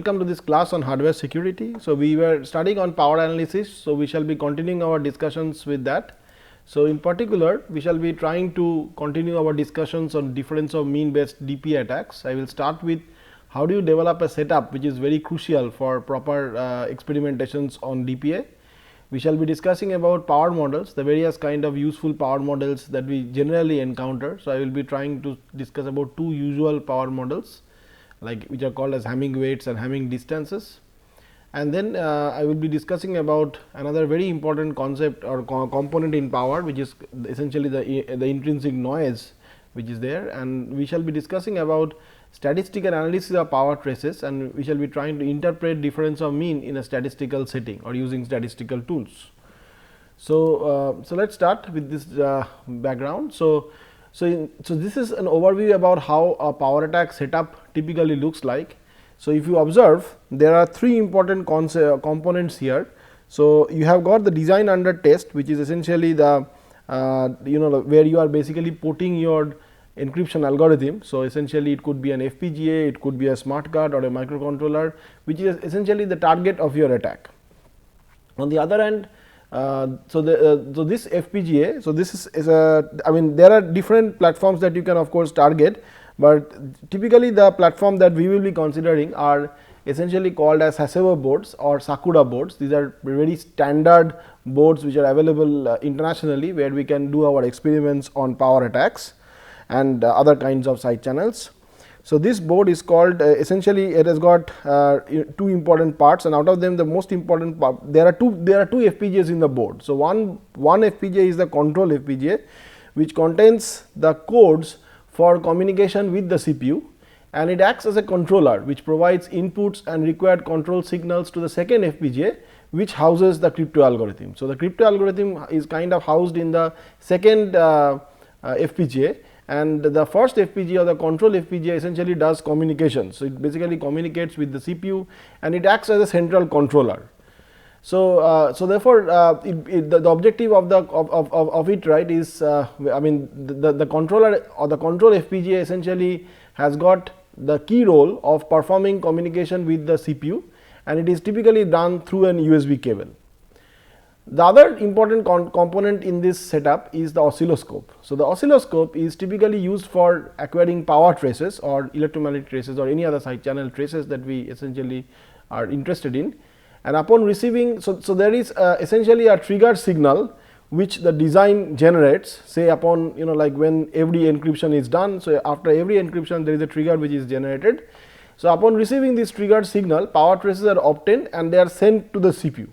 Welcome to this class on hardware security. So, we were studying on power analysis. So, we shall be continuing our discussions with that. So, in particular we shall be trying to continue our discussions on difference of mean based DPA attacks. I will start with how do you develop a setup which is very crucial for proper experimentations on DPA. We shall be discussing about power models, the various kind of useful power models that we generally encounter. So, I will be trying to discuss about two usual power models, like which are called as Hamming weights and Hamming distances. And then I will be discussing about another very important concept or component in power, which is essentially the intrinsic noise which is there, and we shall be discussing about statistical analysis of power traces, and we shall be trying to interpret difference of mean in a statistical setting or using statistical tools. So, let us start with this background. So, this is an overview about how a power attack setup typically looks like. So, if you observe, there are three important components here. So, you have got the design under test, which is essentially the where you are basically putting your encryption algorithm. So, essentially it could be an FPGA, it could be a smart card or a microcontroller, which is essentially the target of your attack. On the other hand, so this FPGA, so this is I mean there are different platforms that you can of course target, but typically the platform that we will be considering are essentially called as Haseeb boards or Sakura boards. These are very standard boards which are available internationally, where we can do our experiments on power attacks and other kinds of side channels. So, this board is called essentially it has got two important parts, and out of them the most important part, there are two FPGAs in the board. So, one FPGA is the control FPGA, which contains the codes for communication with the CPU, and it acts as a controller which provides inputs and required control signals to the second FPGA, which houses the crypto algorithm. So, the crypto algorithm is kind of housed in the second FPGA, and the first FPGA or the control FPGA essentially does communication. So, it basically communicates with the CPU and it acts as a central controller. So, therefore, the objective of it, right, is I mean the controller or the control FPGA essentially has got the key role of performing communication with the CPU, and it is typically done through an USB cable. The other important component in this setup is the oscilloscope. So, the oscilloscope is typically used for acquiring power traces or electromagnetic traces or any other side channel traces that we essentially are interested in. And upon receiving, so there is essentially a trigger signal which the design generates, say upon like when every encryption is done. So, after every encryption there is a trigger which is generated. So, upon receiving this triggered signal, power traces are obtained and they are sent to the CPU.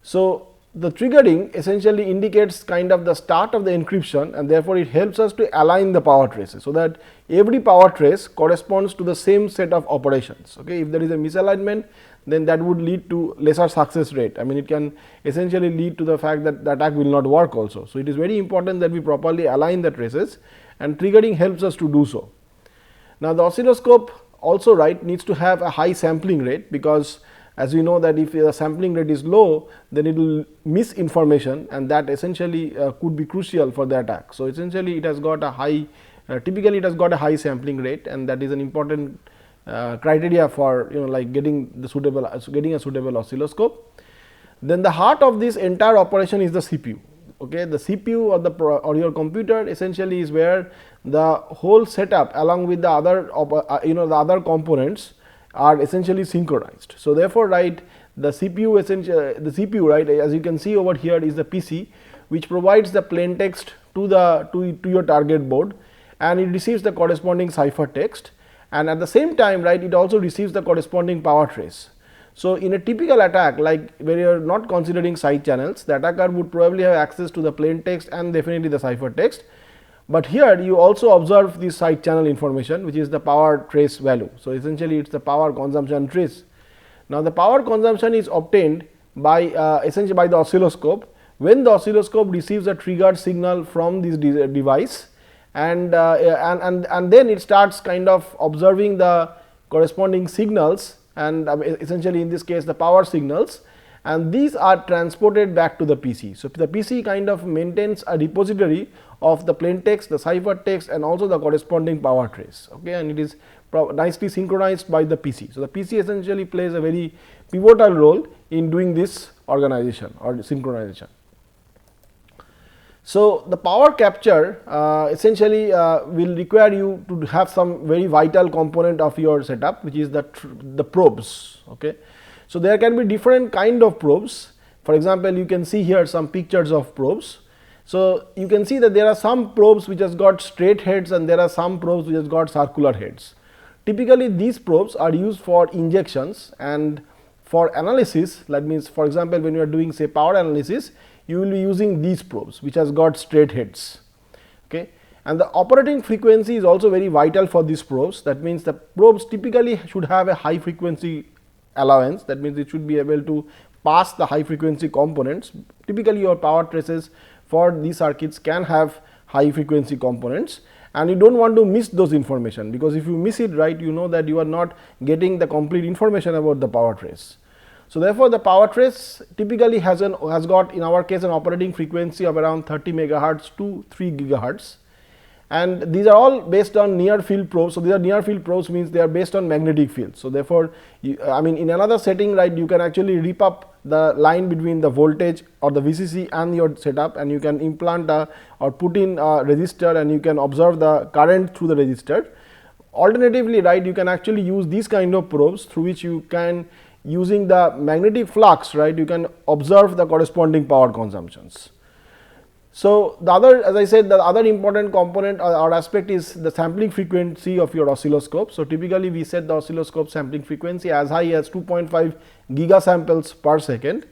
So, the triggering essentially indicates kind of the start of the encryption, and therefore, it helps us to align the power traces. So, that every power trace corresponds to the same set of operations. Okay. If there is a misalignment, then that would lead to lesser success rate. I mean it can essentially lead to the fact that the attack will not work also. So, it is very important that we properly align the traces, and triggering helps us to do so. Now, the oscilloscope also needs to have a high sampling rate, because as we know that if the sampling rate is low, then it will miss information, and that essentially could be crucial for the attack. So, essentially it has got a high typically it has got a high sampling rate, and that is an important criteria for like getting a suitable oscilloscope. Then the heart of this entire operation is the CPU. Okay, the CPU or your computer essentially is where the whole setup along with the other the other components are essentially synchronized. So, therefore, the CPU right, as you can see over here is the PC, which provides the plain text to your target board, and it receives the corresponding cipher text, and at the same time it also receives the corresponding power trace. So, in a typical attack, like where you are not considering side channels, the attacker would probably have access to the plain text and definitely the cipher text, but here you also observe the side channel information, which is the power trace value. So, essentially it is the power consumption trace. Now, the power consumption is obtained by essentially by the oscilloscope, when the oscilloscope receives a triggered signal from this device, and then it starts kind of observing the corresponding signals, and essentially in this case the power signals, and these are transported back to the PC. So, the PC kind of maintains a repository of the plain text, the cipher text, and also the corresponding power trace. Okay, and it is nicely synchronized by the PC. So, the PC essentially plays a very pivotal role in doing this organization or synchronization. So, the power capture essentially will require you to have some very vital component of your setup, which is the probes. Okay. So, there can be different kind of probes. For example, you can see here some pictures of probes. So, you can see that there are some probes which has got straight heads and there are some probes which has got circular heads. Typically, these probes are used for injections and for analysis. That means, for example, when you are doing say power analysis, you will be using these probes which has got straight heads. Okay. And the operating frequency is also very vital for these probes. That means, the probes typically should have a high frequency allowance. That means, it should be able to pass the high frequency components. Typically, your power traces for these circuits can have high frequency components, and you do not want to miss those information, because if you miss it, right, you know that you are not getting the complete information about the power trace. So, therefore, the power trace typically has got in our case an operating frequency of around 30 megahertz to 3 gigahertz, and these are all based on near field probes. So, these are near field probes, means they are based on magnetic field. So, therefore, I mean in another setting, right, you can actually rip up the line between the voltage or the VCC and your setup, and you can implant or put in a resistor, and you can observe the current through the resistor. Alternatively, right, you can actually use these kind of probes through which you can, using the magnetic flux, right, you can observe the corresponding power consumptions. So, the other, as I said, the other important component or aspect is the sampling frequency of your oscilloscope. So, typically we set the oscilloscope sampling frequency as high as 2.5 gigasamples per second,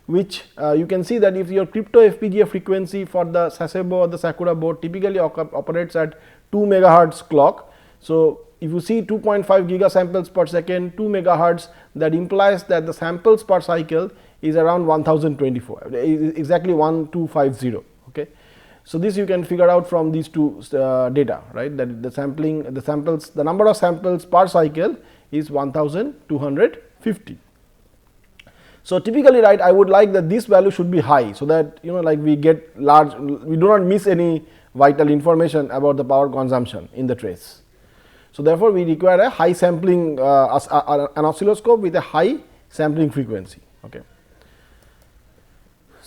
which you can see that if your crypto FPGA frequency for the Sasebo or the Sakura board typically operates at 2 megahertz clock. So, if you see 2.5 gigasamples per second, 2 megahertz, that implies that the samples per cycle is around 1024, exactly 1250. Okay. So, this you can figure out from these two data, right, that the number of samples per cycle is 1250. So, typically, right, I would like that this value should be high, so that like we get large, we do not miss any vital information about the power consumption in the trace. So, therefore, we require a high sampling an oscilloscope with a high sampling frequency. Okay.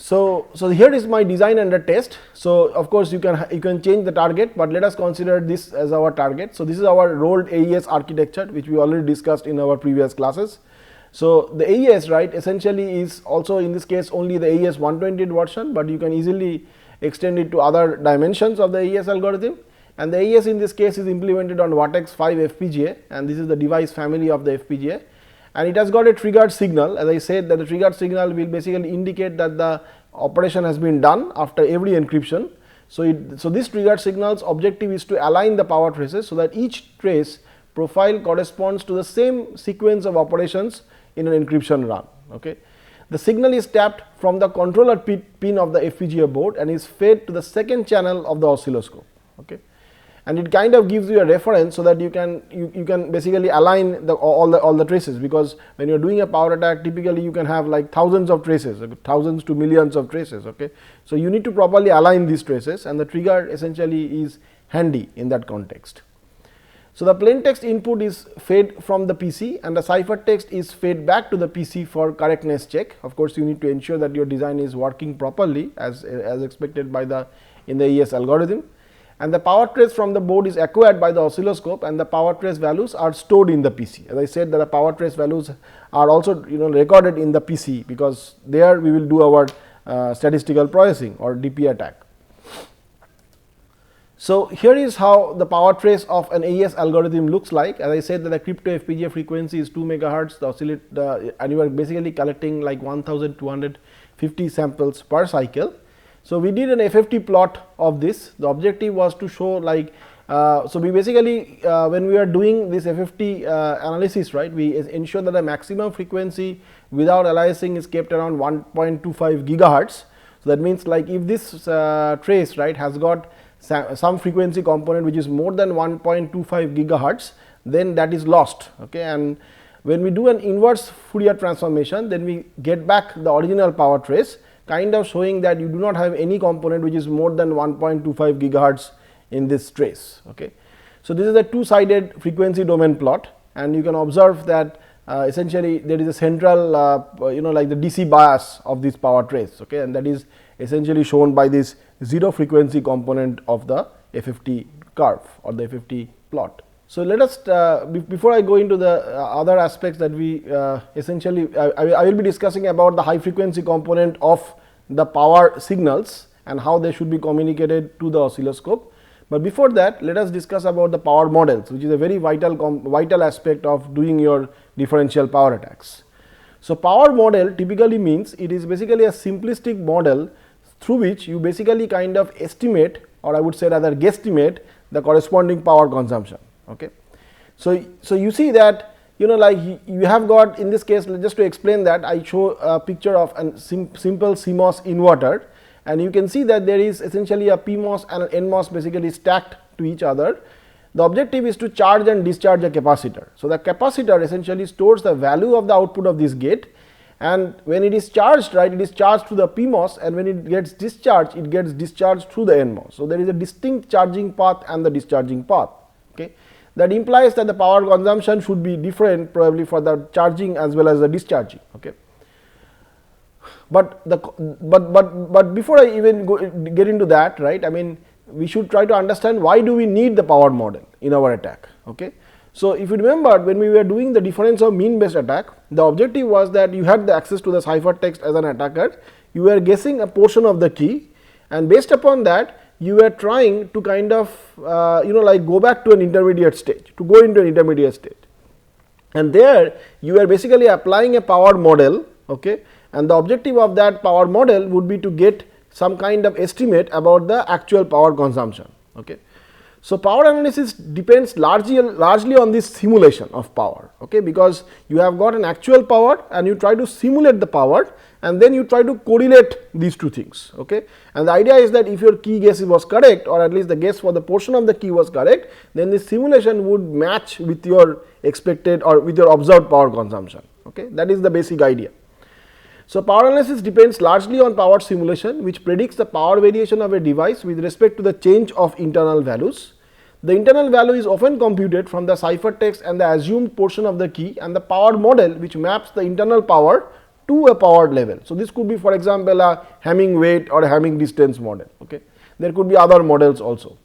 So, here is my design under test. So, of course, you can change the target, but let us consider this as our target. So, this is our rolled AES architecture, which we already discussed in our previous classes. So, the AES, right, essentially is also in this case only the AES 128 version, but you can easily extend it to other dimensions of the AES algorithm, and the AES in this case is implemented on Virtex 5 FPGA, and this is the device family of the FPGA, and it has got a triggered signal. As I said, that the triggered signal will basically indicate that the operation has been done after every encryption. So, this triggered signal's objective is to align the power traces, so that each trace profile corresponds to the same sequence of operations in an encryption run. Okay. The signal is tapped from the controller pin of the FPGA board and is fed to the second channel of the oscilloscope. Okay. And it kind of gives you a reference, so that you can basically align all the traces, because when you are doing a power attack, typically you can have like thousands of traces, thousands to millions of traces. Okay. So, you need to properly align these traces, and the trigger essentially is handy in that context. So, the plain text input is fed from the PC, and the ciphertext is fed back to the PC for correctness check. Of course, you need to ensure that your design is working properly as expected by in the AES algorithm, and the power trace from the board is acquired by the oscilloscope, and the power trace values are stored in the PC. As I said, that the power trace values are also recorded in the PC, because there we will do our statistical processing or DP attack. So, here is how the power trace of an AES algorithm looks like. As I said, that the crypto FPGA frequency is 2 megahertz, and you are basically collecting like 1250 samples per cycle. So, we did an FFT plot of this. The objective was to show like, so we basically when we are doing this FFT analysis, right, we ensure that the maximum frequency without aliasing is kept around 1.25 gigahertz. So, that means like if this trace, right, has got some frequency component which is more than 1.25 gigahertz, then that is lost. Okay. And when we do an inverse Fourier transformation, then we get back the original power trace, kind of showing that you do not have any component which is more than 1.25 gigahertz in this trace. Okay. So, this is a two sided frequency domain plot, and you can observe that essentially there is a central like the DC bias of this power trace, okay, and that is essentially shown by this 0 frequency component of the FFT curve or the FFT plot. So, let us before I go into the other aspects that we essentially I will be discussing about the high frequency component of the power signals and how they should be communicated to the oscilloscope. But before that, let us discuss about the power models, which is a very vital aspect of doing your differential power attacks. So, power model typically means it is basically a simplistic model through which you basically kind of estimate, or I would say rather guesstimate, the corresponding power consumption. Okay. So, you see that like you have got, in this case, just to explain that, I show a picture of a simple CMOS inverter, and you can see that there is essentially a PMOS and an NMOS basically stacked to each other. The objective is to charge and discharge a capacitor. So, the capacitor essentially stores the value of the output of this gate, and when it is charged, right, it is charged through the PMOS, and when it gets discharged through the NMOS. So, there is a distinct charging path and the discharging path. Okay. That implies that the power consumption should be different probably for the charging as well as the discharging. Okay. But before I even get into that, right, I mean, we should try to understand why do we need the power model in our attack. Okay. So, if you remember, when we were doing the difference of mean based attack, the objective was that you had the access to the ciphertext as an attacker, you were guessing a portion of the key, and based upon that you were trying to kind of like go back to an intermediate stage, to go into an intermediate state, and there you are basically applying a power model. Okay. And the objective of that power model would be to get some kind of estimate about the actual power consumption. Okay. So, power analysis depends largely on this simulation of power, okay, because you have got an actual power and you try to simulate the power, and then you try to correlate these two things. Okay. And the idea is that if your key guess was correct, or at least the guess for the portion of the key was correct, then the simulation would match with your expected or with your observed power consumption. Okay. That is the basic idea. So, power analysis depends largely on power simulation, which predicts the power variation of a device with respect to the change of internal values. The internal value is often computed from the ciphertext and the assumed portion of the key, and the power model which maps the internal power to a power level. So, this could be, for example, a Hamming weight or a Hamming distance model. Okay. There could be other models also.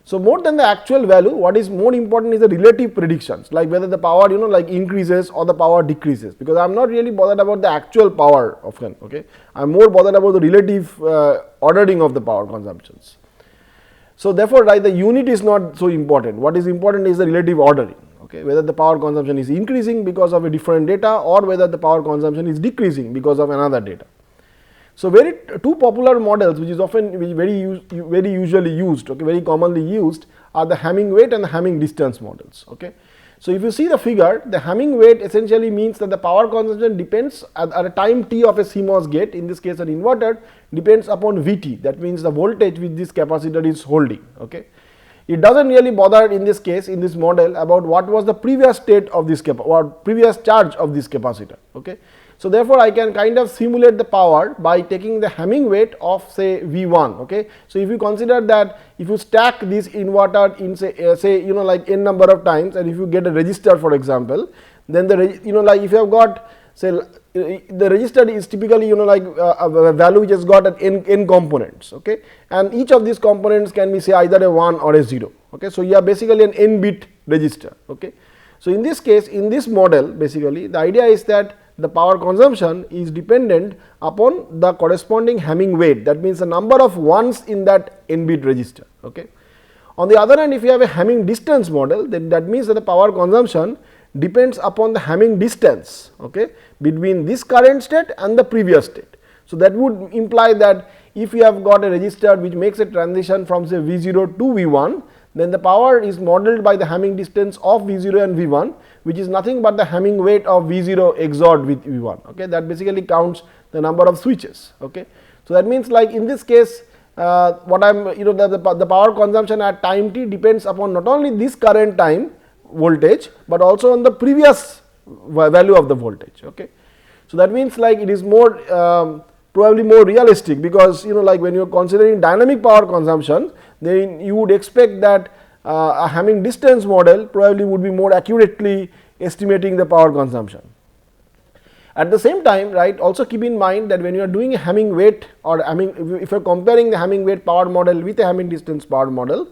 So, more than the actual value, what is more important is the relative predictions, like whether the power like increases or the power decreases, because I am not really bothered about the actual power often. Okay. I am more bothered about the relative ordering of the power consumptions. So, therefore, right, the unit is not so important. What is important is the relative ordering. Okay. Whether the power consumption is increasing because of a different data, or whether the power consumption is decreasing because of another data. So, two popular models which is often very usually used, okay, very commonly used, are the Hamming weight and the Hamming distance models. Okay. So, if you see the figure, the Hamming weight essentially means that the power consumption depends at a time t of a CMOS gate, in this case an inverter, depends upon Vt, that means the voltage which this capacitor is holding. Okay. It does not really bother in this case, in this model, about what was the previous state of this or previous charge of this capacitor. Okay. So, therefore, I can kind of simulate the power by taking the Hamming weight of say V1. Okay. So, if you consider that if you stack this inverter in say like n number of times, and if you get a resistor, for example, then the like if you have got say the resistor is typically like a value which has got an n components. Okay. And each of these components can be say either a 1 or a 0. Okay. So, you are basically an n bit resistor. Okay. So, in this case, in this model, basically the idea is that the power consumption is dependent upon the corresponding Hamming weight, that means the number of ones in that n bit register. Okay. On the other hand, if you have a Hamming distance model, then that means that the power consumption depends upon the Hamming distance, okay, between this current state and the previous state. So, that would imply that if you have got a resistor which makes a transition from say V0 to V1, then the power is modeled by the Hamming distance of V0 and V1, which is nothing but the Hamming weight of V0 XORed with V1. Okay. That basically counts the number of switches. Okay. So, that means like in this case, what I am the power consumption at time t depends upon not only this current time voltage, but also on the previous value of the voltage. Okay. So, that means like it is more probably more realistic, because like when you are considering dynamic power consumption, then you would expect that a Hamming distance model probably would be more accurately estimating the power consumption. At the same time, right, also keep in mind that when you are doing a Hamming weight or Hamming, if you are comparing the Hamming weight power model with a Hamming distance power model,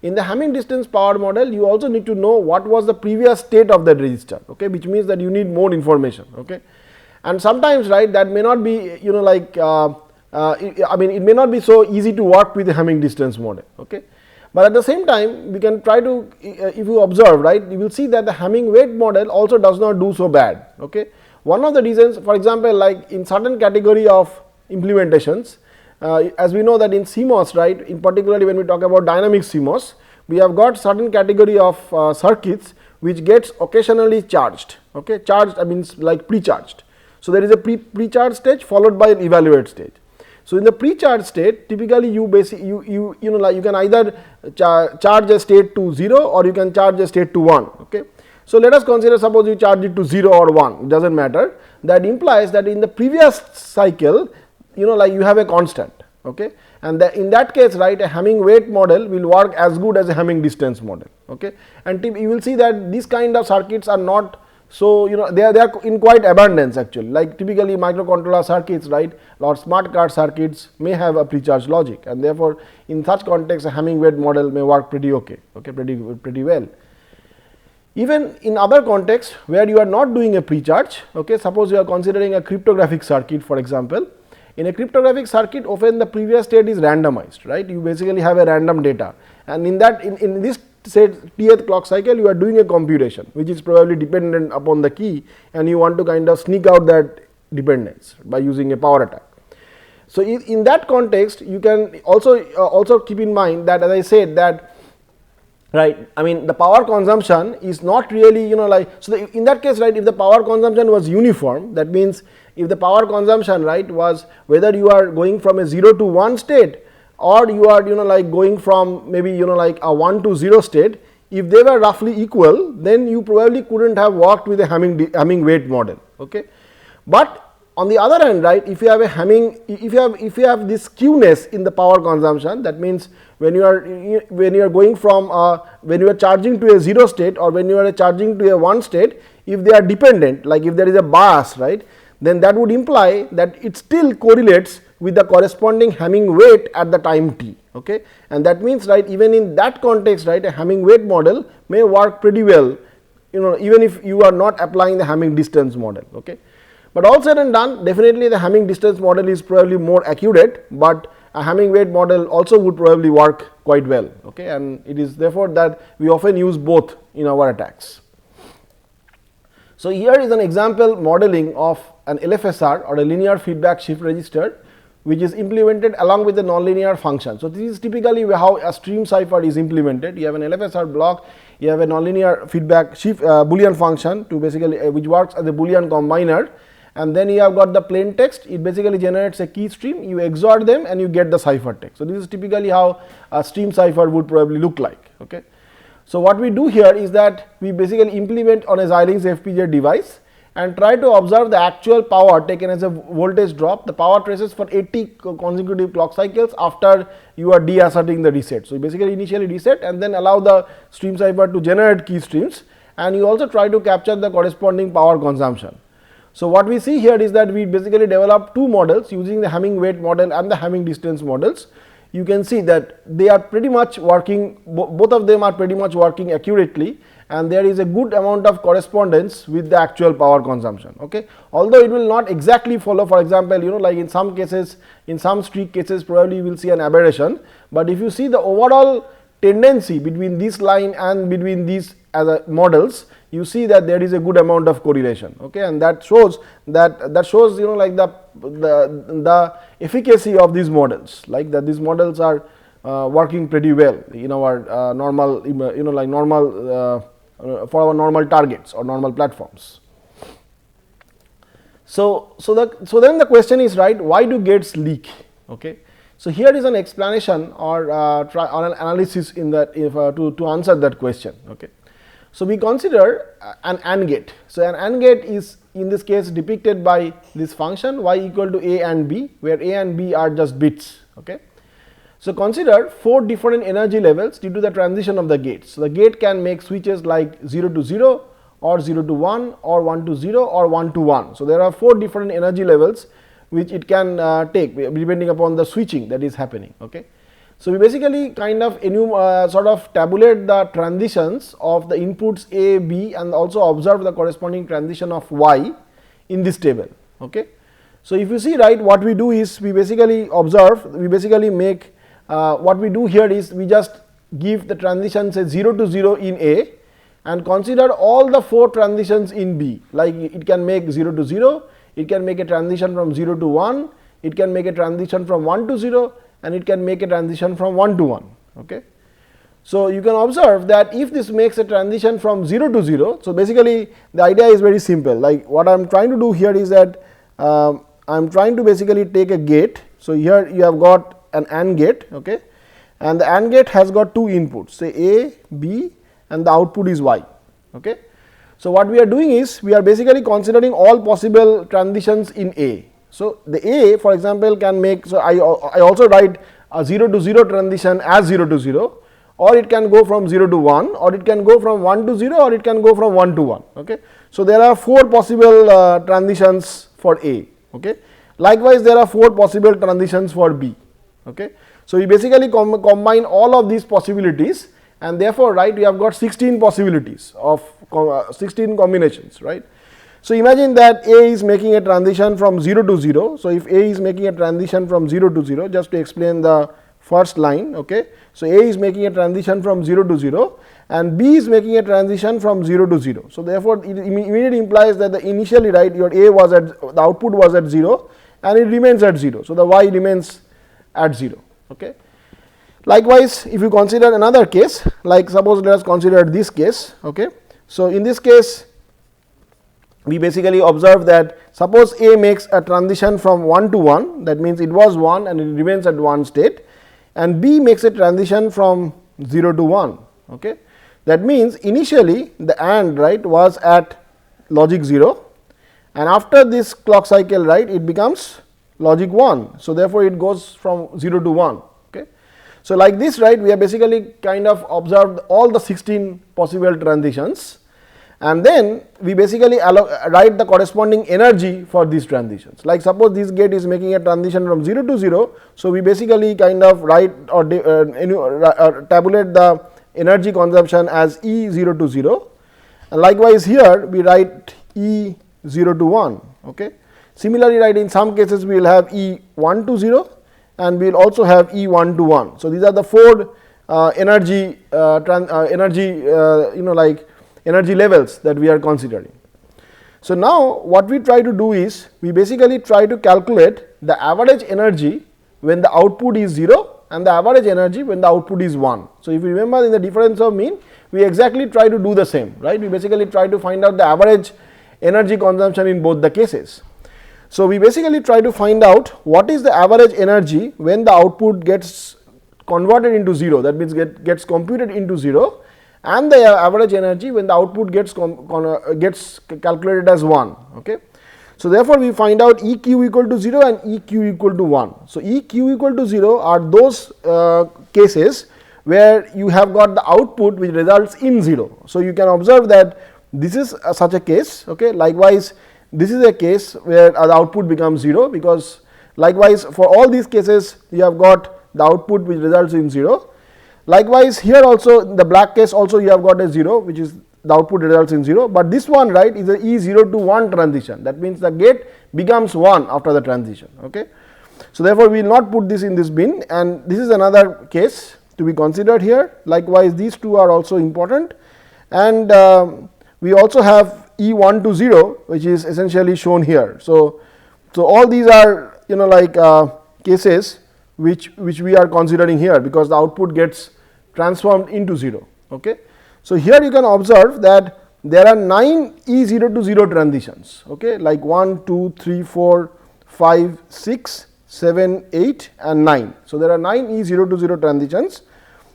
in the Hamming distance power model you also need to know what was the previous state of that resistor, okay, which means that you need more information, okay. And sometimes, right, that may not be, you know, like I mean, it may not be so easy to work with the Hamming distance model, okay. But at the same time, we can try to, if you observe, right, you will see that the Hamming weight model also does not do so bad, okay. One of the reasons, for example, like in certain category of implementations, as we know that in CMOS, right, in particularly when we talk about dynamic CMOS, we have got certain category of circuits which gets occasionally charged, okay, charged, I mean like pre-charged. So there is a pre-charge stage followed by an evaluate stage. So in the pre-charge state, typically you basically you know, like you can either charge a state to 0 or you can charge a state to 1, okay. So let us consider, suppose you charge it to 0 or 1, it does not matter. That implies that in the previous cycle, you know, like you have a constant, okay, and in that case, right, a Hamming weight model will work as good as a Hamming distance model, okay. And you will see that these kind of circuits are not so, you know, they are in quite abundance actually, like typically microcontroller circuits, right, or smart card circuits may have a pre-charge logic, and therefore in such context a Hamming weight model may work pretty okay, pretty well. Even in other contexts where you are not doing a pre-charge, okay, suppose you are considering a cryptographic circuit, for example. In a cryptographic circuit, often the previous state is randomized, right, you basically have a random data, and in that in this say tth clock cycle you are doing a computation which is probably dependent upon the key, and you want to kind of sneak out that dependence by using a power attack. So in that context, you can also keep in mind that, as I said, that, right, I mean the power consumption is not really, you know, like, so in that case, right, if the power consumption was uniform, that means if the power consumption, right, was whether you are going from a 0 to 1 state or you are, you know, like going from maybe, you know, like a 1 to 0 state, if they were roughly equal, then you probably couldn't have worked with a Hamming weight model, okay. But on the other hand, right, if you have a Hamming, if you have this skewness in the power consumption, that means when you are going from when you are charging to a 0 state or when you are charging to a 1 state, if they are dependent, like if there is a bias, right, then that would imply that it still correlates with the corresponding Hamming weight at the time t, okay. And that means, right, even in that context, right, a Hamming weight model may work pretty well, you know, even if you are not applying the Hamming distance model, okay. But all said and done, definitely the Hamming distance model is probably more accurate, but a Hamming weight model also would probably work quite well, okay, and it is therefore that we often use both in our attacks. So here is an example modeling of an LFSR or a linear feedback shift register, which is implemented along with the nonlinear function. So this is typically how a stream cipher is implemented. You have an LFSR block, you have a nonlinear feedback shift Boolean function to basically which works as a Boolean combiner, and then you have got the plain text. It basically generates a key stream, you XOR them and you get the cipher text. So this is typically how a stream cipher would probably look like, okay. So what we do here is that we basically implement on a Xilinx FPGA device and try to observe the actual power taken as a voltage drop, the power traces for 80 consecutive clock cycles after you are deasserting the reset. So you basically initially reset and then allow the stream cipher to generate key streams, and you also try to capture the corresponding power consumption. So what we see here is that we basically develop two models using the Hamming weight model and the Hamming distance models. You can see that they are pretty much working, both of them are pretty much working accurately, and there is a good amount of correspondence with the actual power consumption, okay. Although it will not exactly follow, for example, you know, like in some cases, in some streak cases probably you will see an aberration, but if you see the overall tendency between this line and between these as models, you see that there is a good amount of correlation, okay, and that shows you know, like the efficacy of these models, like that these models are working pretty well in our normal, you know, like normal for our normal targets or normal platforms. So then the question is, right, why do gates leak, okay. So here is an explanation or an analysis in that to answer that question, okay. So we consider an AND gate. So an AND gate is in this case depicted by this function y equal to a and b, where a and b are just bits, okay. So, consider 4 different energy levels due to the transition of the gates. So, the gate can make switches like 0 to 0 or 0 to 1 or 1 to 0 or 1 to 1. So, there are 4 different energy levels which it can take depending upon the switching that is happening. Okay. So, we basically kind of sort of tabulate the transitions of the inputs A, B and also observe the corresponding transition of Y in this table. Okay. So, if you see, right, what we do is we basically observe, we basically make what we do here is we just give the transition say 0 to 0 in A and consider all the 4 transitions in B, like it can make 0 to 0, it can make a transition from 0 to 1, it can make a transition from 1 to 0 and it can make a transition from 1 to 1. Okay. So, you can observe that if this makes a transition from 0 to 0, so basically the idea is very simple, like what I am trying to do here is that I am trying to basically take a gate. So, here you have got an AND gate, okay, and the AND gate has got 2 inputs say A, B and the output is Y. Okay. So, what we are doing is we are basically considering all possible transitions in A. So, the A for example can make, so I also write a 0 to 0 transition as 0 to 0 or it can go from 0 to 1 or it can go from 1 to 0 or it can go from 1 to 1. Okay. So, there are 4 possible transitions for A. Okay. Likewise, there are 4 possible transitions for B. Okay. So, we basically combine all of these possibilities and therefore, right, we have got 16 possibilities of 16 combinations, right. So, imagine that A is making a transition from 0 to 0. So, if A is making a transition from 0 to 0, just to explain the first line. Okay. So, A is making a transition from 0 to 0 and B is making a transition from 0 to 0. So, therefore, it immediately implies that the initially, right, your A was at, the output was at 0 and it remains at 0. So, the Y remains at 0. Okay. Likewise, if you consider another case, like suppose let us consider this case. Okay. So, in this case we basically observe that suppose A makes a transition from 1 to 1, that means it was 1 and it remains at 1 state, and B makes a transition from 0 to 1. Okay. That means initially the AND, right, was at logic 0 and after this clock cycle, right, it becomes logic 1. So, therefore, it goes from 0 to 1. Okay. So, like this, right, we have basically kind of observed all the 16 possible transitions and then we basically write the corresponding energy for these transitions. Like suppose this gate is making a transition from 0 to 0. So, we basically kind of write or tabulate the energy consumption as E 0 to 0 and likewise here we write E 0 to 1. Okay. Similarly, right, in some cases we will have E 1 to 0 and we will also have E 1 to 1. So, these are the 4 energy levels that we are considering. So, now what we try to do is we basically try to calculate the average energy when the output is 0 and the average energy when the output is 1. So, if you remember in the difference of mean, we exactly try to do the same, right. We basically try to find out the average energy consumption in both the cases. So, we basically try to find out what is the average energy when the output gets converted into 0, that means gets computed into 0 and the average energy when the output gets calculated as 1. Okay. So, therefore, we find out EQ equal to 0 and EQ equal to 1. So, EQ equal to 0 are those cases where you have got the output which results in 0. So, you can observe that this is such a case. Okay. Likewise, this is a case where the output becomes 0 because likewise for all these cases you have got the output which results in 0. Likewise, here also in the black case also you have got a 0 which is the output results in 0, but this one, right, is a E0 to 1 transition, that means the gate becomes 1 after the transition. Okay. So, therefore, we will not put this in this bin and this is another case to be considered here. Likewise, these two are also important and we also have E1 to 0 which is essentially shown here. So, all these are cases which we are considering here because the output gets transformed into 0. Okay. So, here you can observe that there are 9 E0 to 0 transitions, okay, like 1, 2, 3, 4, 5, 6, 7, 8 and 9. So, there are 9 E0 to 0 transitions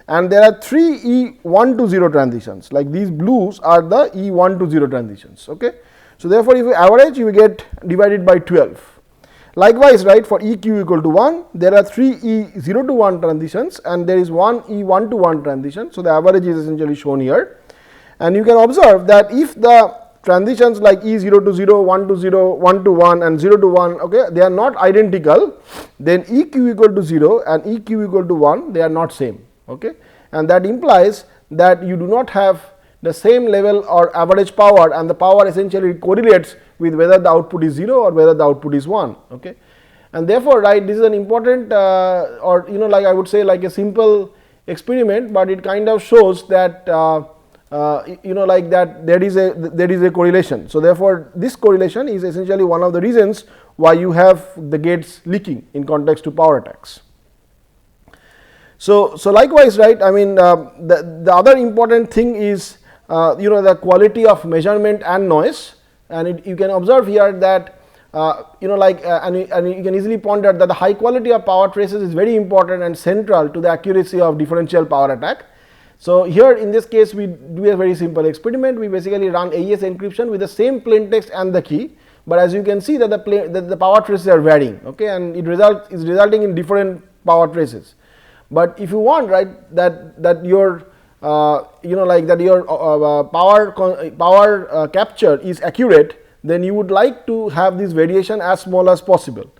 and there are 3 E1 to 0 transitions, like these blues are the E1 to 0 transitions. Okay. So, therefore, if you average you will get divided by 12 Likewise, right, for EQ equal to 1, there are 3 E0 to 1 transitions and there is one E1 to 1 transition. So, the average is essentially shown here, and you can observe that if the transitions like E0 to 0, 1 to 0, 1 to 1 and 0 to 1, okay, they are not identical, then EQ equal to 0 and EQ equal to 1, they are not same, okay, and that implies that you do not have the same level or average power, and the power essentially correlates with whether the output is 0 or whether the output is 1, okay. And therefore, right, this is an important or like I would say like a simple experiment, but it kind of shows that like that there is a correlation. So, therefore, this correlation is essentially one of the reasons why you have the gates leaking in context to power attacks. So, likewise, right, I mean the other important thing is the quality of measurement and noise, and you can observe here that and you can easily ponder that the high quality of power traces is very important and central to the accuracy of differential power attack. So, here in this case we do a very simple experiment. We basically run AES encryption with the same plain text and the key, but as you can see that the power traces are varying, okay, and it is resulting in different power traces. But if you want, right, that your your power capture is accurate, then you would like to have this variation as small as possible,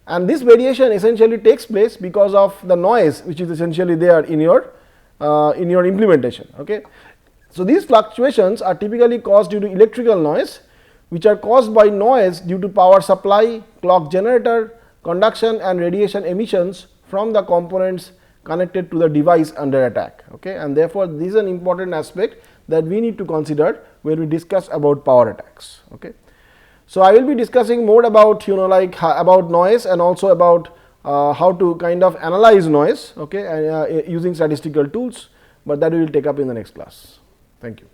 and this variation essentially takes place because of the noise which is essentially there in your implementation, okay. So, these fluctuations are typically caused due to electrical noise, which are caused by noise due to power supply, clock generator, conduction and radiation emissions from the components connected to the device under attack, okay, and therefore, this is an important aspect that we need to consider when we discuss about power attacks, okay. So, I will be discussing more about about noise and also about how to kind of analyze noise, okay, using statistical tools, but that we will take up in the next class. Thank you.